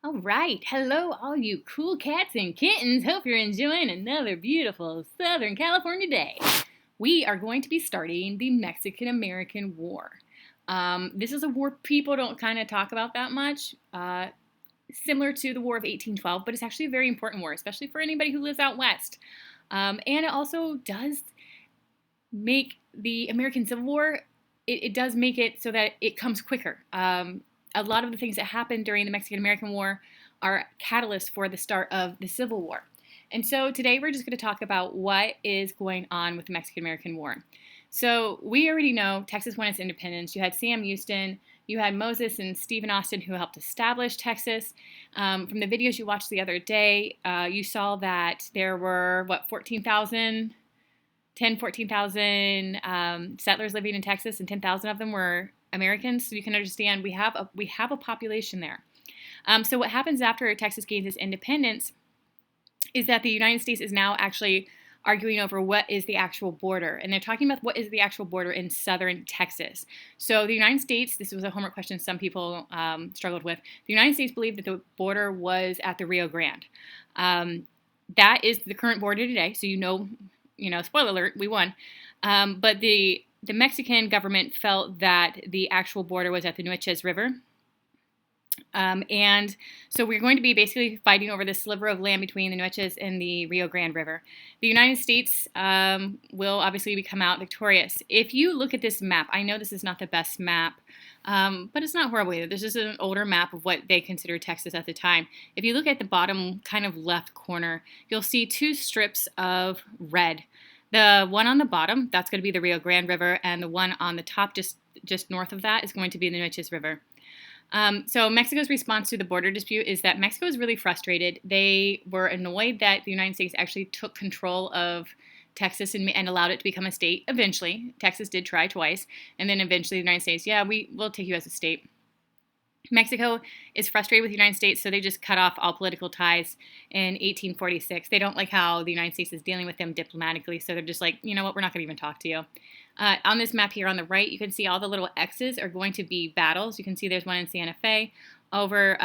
All right. Hello, all you cool cats and kittens. Hope you're enjoying another beautiful Southern California day. We are going to be starting the Mexican American War. This is a war people don't kind of talk about that much, similar to the War of 1812, but it's actually a very important war, especially for anybody who lives out west. And it also does make the American Civil War, it does make it so that it comes quicker. A lot of the things that happened during the Mexican American War are catalysts for the start of the Civil War. And so today we're just going to talk about what is going on with the Mexican American War. So we already know Texas won its independence. You had Sam Houston, you had Moses and Stephen Austin who helped establish Texas. From the videos you watched the other day, you saw that there were, 14,000 settlers living in Texas, and 10,000 of them were Americans. So you can understand we have a population there. So what happens after Texas gains its independence is that the United States is now actually arguing over what is the actual border. And they're talking about what is the actual border in southern Texas. So the United States, this was a homework question some people struggled with. The United States believed that the border was at the Rio Grande. That is the current border today. So spoiler alert, we won. But the Mexican government felt that the actual border was at the Nueces River. And so we're going to be basically fighting over this sliver of land between the Nueces and the Rio Grande River. The United States will obviously come out victorious. If you look at this map, I know this is not the best map, but it's not horrible either. This is an older map of what they considered Texas at the time. If you look at the bottom kind of left corner, you'll see two strips of red. The one on the bottom, that's going to be the Rio Grande River, and the one on the top just north of that is going to be the Nueces River. So Mexico's response to the border dispute is that Mexico is really frustrated. They were annoyed that the United States actually took control of Texas and allowed it to become a state eventually. Texas did try twice, and then eventually the United States, we'll take you as a state. Mexico is frustrated with the United States, so they just cut off all political ties in 1846. They don't like how the United States is dealing with them diplomatically, so they're just like, you know what, we're not going to even talk to you. On this map here on the right, you can see all the little X's are going to be battles. You can see there's one in Santa Fe. Over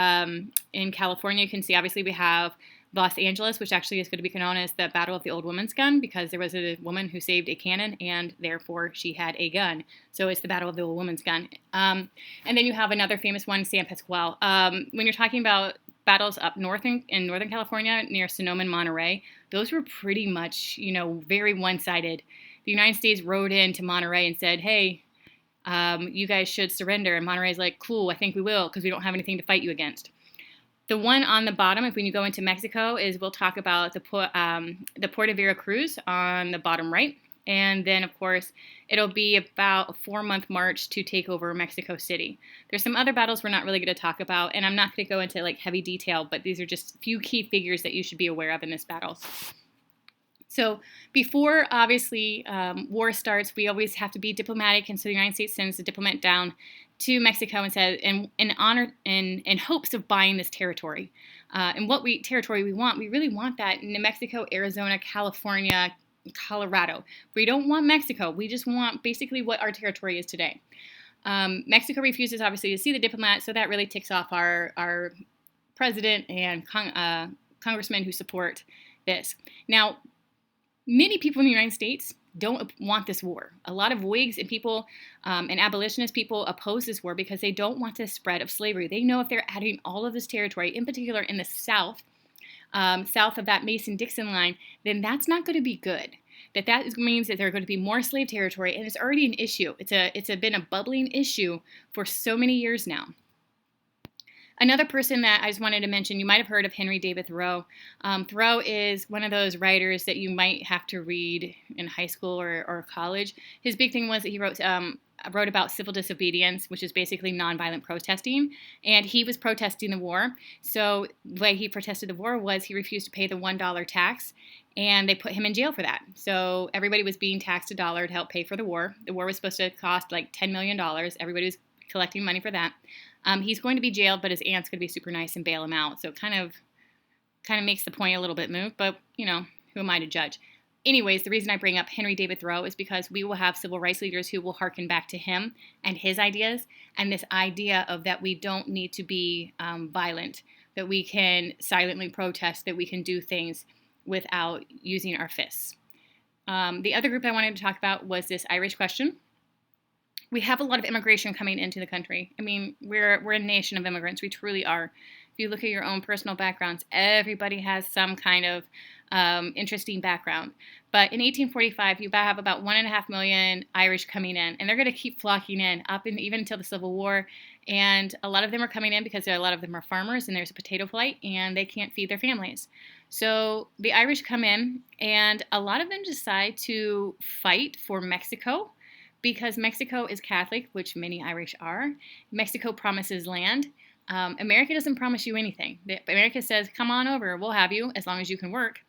in California, you can see obviously we have Los Angeles, which actually is going to be known as the Battle of the Old Woman's Gun because there was a woman who saved a cannon and therefore she had a gun. So it's the Battle of the Old Woman's Gun. And then you have another famous one, San Pasqual. When you're talking about battles up north in Northern California near Sonoma and Monterey, those were pretty much, very one-sided. The United States rode into Monterey and said, hey, you guys should surrender. And Monterey's like, cool, I think we will because we don't have anything to fight you against. The one on the bottom, when you go into Mexico, is we'll talk about the Port of Veracruz on the bottom right. And then, of course, it'll be about a 4-month march to take over Mexico City. There's some other battles we're not really going to talk about, and I'm not going to go into heavy detail, but these are just a few key figures that you should be aware of in this battle. So before, obviously, war starts, we always have to be diplomatic, and so the United States sends a diplomat down to Mexico and said, in hopes of buying this territory. And what territory we want, we really want that in New Mexico, Arizona, California, Colorado. We don't want Mexico. We just want basically what our territory is today. Mexico refuses, obviously, to see the diplomat, so that really ticks off our president and congressmen who support this. Now, many people in the United States don't want this war. A lot of Whigs and people and abolitionist people oppose this war because they don't want the spread of slavery. They know if they're adding all of this territory, in particular in the South, south of that Mason-Dixon line, then that's not going to be good. That means that there are going to be more slave territory, and it's already an issue. It's been a bubbling issue for so many years now. Another person that I just wanted to mention, you might have heard of Henry David Thoreau. Thoreau is one of those writers that you might have to read in high school or college. His big thing was that he wrote about civil disobedience, which is basically nonviolent protesting, and he was protesting the war. So the way he protested the war was he refused to pay the $1 tax, and they put him in jail for that. So everybody was being taxed $1 to help pay for the war. The war was supposed to cost $10 million. Everybody was collecting money for that. He's going to be jailed, but his aunt's going to be super nice and bail him out. So it kind of makes the point a little bit moot, but, who am I to judge? Anyways, the reason I bring up Henry David Thoreau is because we will have civil rights leaders who will hearken back to him and his ideas, and this idea of that we don't need to be violent, that we can silently protest, that we can do things without using our fists. The other group I wanted to talk about was this Irish question. We have a lot of immigration coming into the country. I mean, we're a nation of immigrants. We truly are. If you look at your own personal backgrounds, everybody has some kind of interesting background. But in 1845, you have about 1.5 million Irish coming in, and they're going to keep flocking in even until the Civil War. And a lot of them are coming in because a lot of them are farmers, and there's a potato plight, and they can't feed their families. So the Irish come in, and a lot of them decide to fight for Mexico because Mexico is Catholic, which many Irish are. Mexico promises land. America doesn't promise you anything. America says, come on over, we'll have you as long as you can work.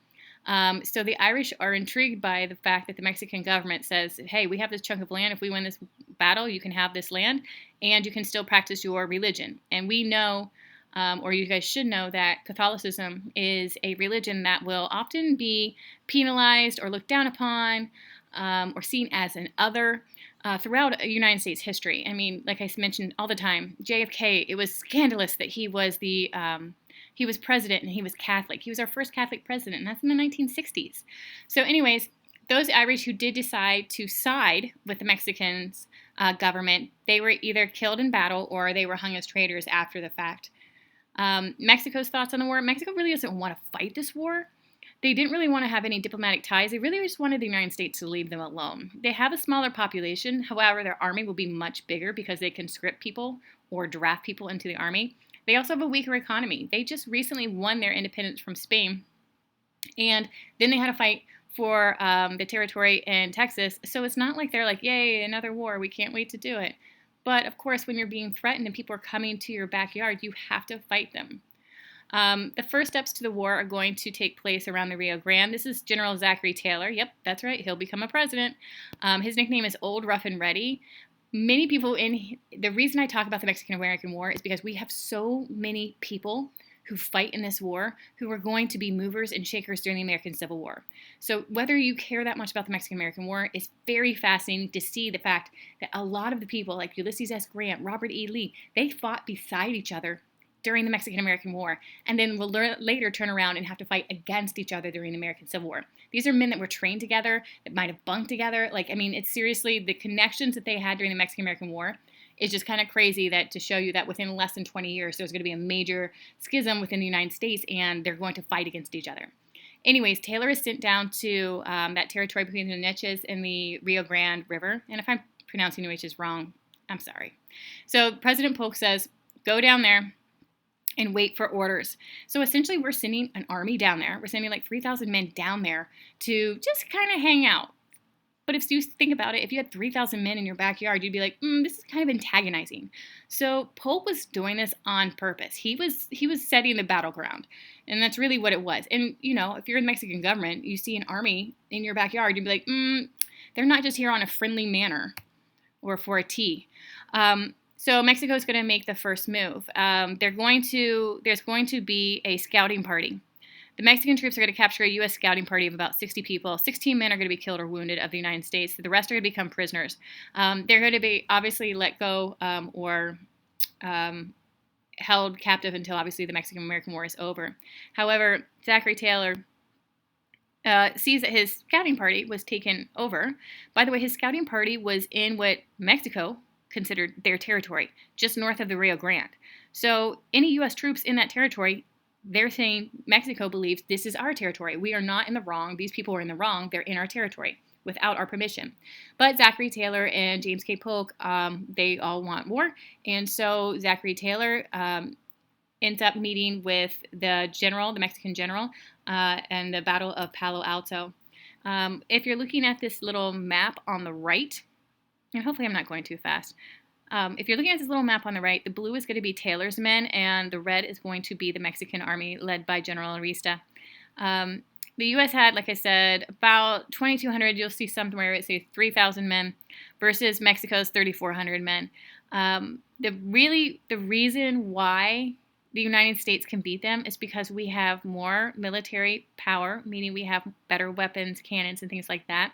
So the Irish are intrigued by the fact that the Mexican government says, hey, we have this chunk of land. If we win this battle, you can have this land, and you can still practice your religion. And we know, or you guys should know, that Catholicism is a religion that will often be penalized or looked down upon or seen as an other throughout United States history. I mean, like I mentioned all the time, JFK, it was scandalous that he was he was president and he was Catholic. He was our first Catholic president, and that's in the 1960s. So anyways, those Irish who did decide to side with the Mexicans government, they were either killed in battle or they were hung as traitors after the fact. Mexico's thoughts on the war. Mexico really doesn't want to fight this war. They didn't really want to have any diplomatic ties. They really just wanted the United States to leave them alone. They have a smaller population. However, their army will be much bigger because they conscript people or draft people into the army. They also have a weaker economy. They just recently won their independence from Spain, and then they had to fight for the territory in Texas. So it's not like they're like, yay, another war. We can't wait to do it. But of course, when you're being threatened and people are coming to your backyard, you have to fight them. The first steps to the war are going to take place around the Rio Grande. This is General Zachary Taylor. Yep, that's right. He'll become a president. His nickname is Old Rough and Ready. Many people the reason I talk about the Mexican-American War is because we have so many people who fight in this war who are going to be movers and shakers during the American Civil War. So whether you care that much about the Mexican-American War, it's very fascinating to see the fact that a lot of the people like Ulysses S. Grant, Robert E. Lee, they fought beside each other during the Mexican-American War, and then will later turn around and have to fight against each other during the American Civil War. These are men that were trained together, that might have bunked together. It's seriously the connections that they had during the Mexican-American War is just kind of crazy that to show you that within less than 20 years, there's going to be a major schism within the United States, and they're going to fight against each other. Anyways, Taylor is sent down to that territory between the Neches and the Rio Grande River, and if I'm pronouncing Neches wrong, I'm sorry. So President Polk says, go down there and wait for orders. So essentially we're sending an army down there. We're sending like 3,000 men down there to just kind of hang out. But if you think about it, if you had 3,000 men in your backyard, you'd be like, this is kind of antagonizing. So Polk was doing this on purpose. He was setting the battleground, and that's really what it was. And, if you're in the Mexican government, you see an army in your backyard, you'd be like, they're not just here on a friendly manner or for a tea. So Mexico is going to make the first move. There's going to be a scouting party. The Mexican troops are going to capture a U.S. scouting party of about 60 people. 16 men are going to be killed or wounded of the United States. The rest are going to become prisoners. They're going to be obviously let go or held captive until obviously the Mexican-American War is over. However, Zachary Taylor sees that his scouting party was taken over. By the way, his scouting party was in what Mexico considered their territory, just north of the Rio Grande. So any U.S. troops in that territory, they're saying Mexico believes this is our territory. We are not in the wrong. These people are in the wrong. They're in our territory without our permission. But Zachary Taylor and James K. Polk, they all want war. And so Zachary Taylor ends up meeting with the Mexican general, and the Battle of Palo Alto. If you're looking at this little map on the right, and hopefully I'm not going too fast. If you're looking at this little map on the right, the blue is going to be Taylor's men, and the red is going to be the Mexican army led by General Arista. The U.S. had, like I said, about 2,200. You'll see somewhere it says 3,000 men versus Mexico's 3,400 men. The reason why the United States can beat them is because we have more military power, meaning we have better weapons, cannons, and things like that.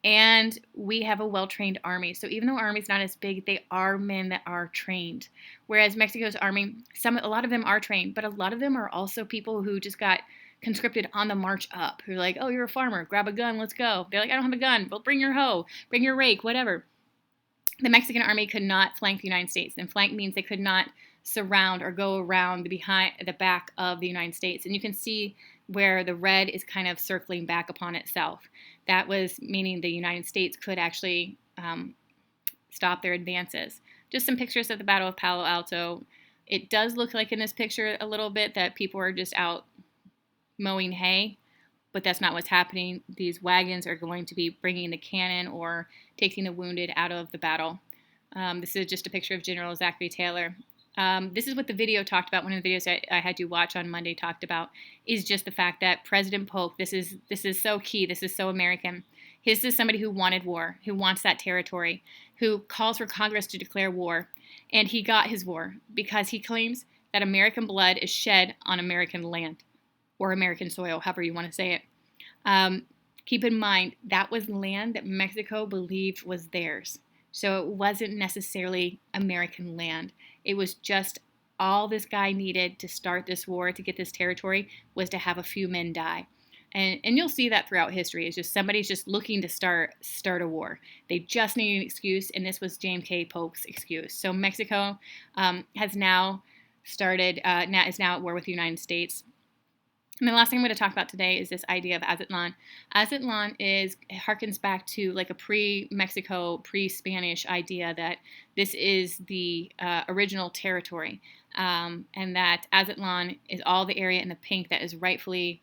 And we have a well-trained army. So even though our army's not as big, they are men that are trained. Whereas Mexico's army, a lot of them are trained, but a lot of them are also people who just got conscripted on the march up. Who are like, oh, you're a farmer, grab a gun, let's go. They're like, I don't have a gun. Well, bring your hoe, bring your rake, whatever. The Mexican army could not flank the United States, and flank means they could not surround or go around the back of the United States. And you can see where the red is kind of circling back upon itself. That was meaning the United States could actually stop their advances. Just some pictures of the Battle of Palo Alto. It does look like in this picture a little bit that people are just out mowing hay, but that's not what's happening. These wagons are going to be bringing the cannon or taking the wounded out of the battle. This is just a picture of General Zachary Taylor. This is what the video talked about. One of the videos I had you watch on Monday talked about is just the fact that President Polk, this is so key, this is so American. This is somebody who wanted war, who wants that territory, who calls for Congress to declare war. And he got his war because he claims that American blood is shed on American land or American soil, however you want to say it. Keep in mind, that was land that Mexico believed was theirs. So it wasn't necessarily American land. It was just all this guy needed to start this war, to get this territory, was to have a few men die. And you'll see that throughout history. It's just somebody's just looking to start a war. They just need an excuse, and this was James K. Polk's excuse. So Mexico has now started, is now at war with the United States. And the last thing I'm going to talk about today is this idea of Aztlan. Aztlan harkens back to like a pre-Mexico, pre-Spanish idea that this is the original territory, and that Aztlan is all the area in the pink that is rightfully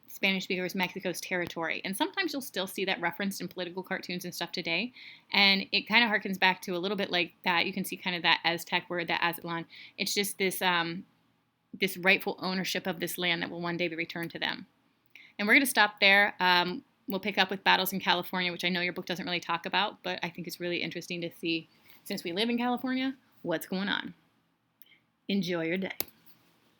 Spanish speakers Mexico's territory. And sometimes you'll still see that referenced in political cartoons and stuff today. And it kind of harkens back to a little bit like that. You can see kind of that Aztec word, that Aztlan. It's just this this rightful ownership of this land that will one day be returned to them. And we're going to stop there. We'll pick up with battles in California, which I know your book doesn't really talk about, but I think it's really interesting to see, since we live in California, what's going on. Enjoy your day.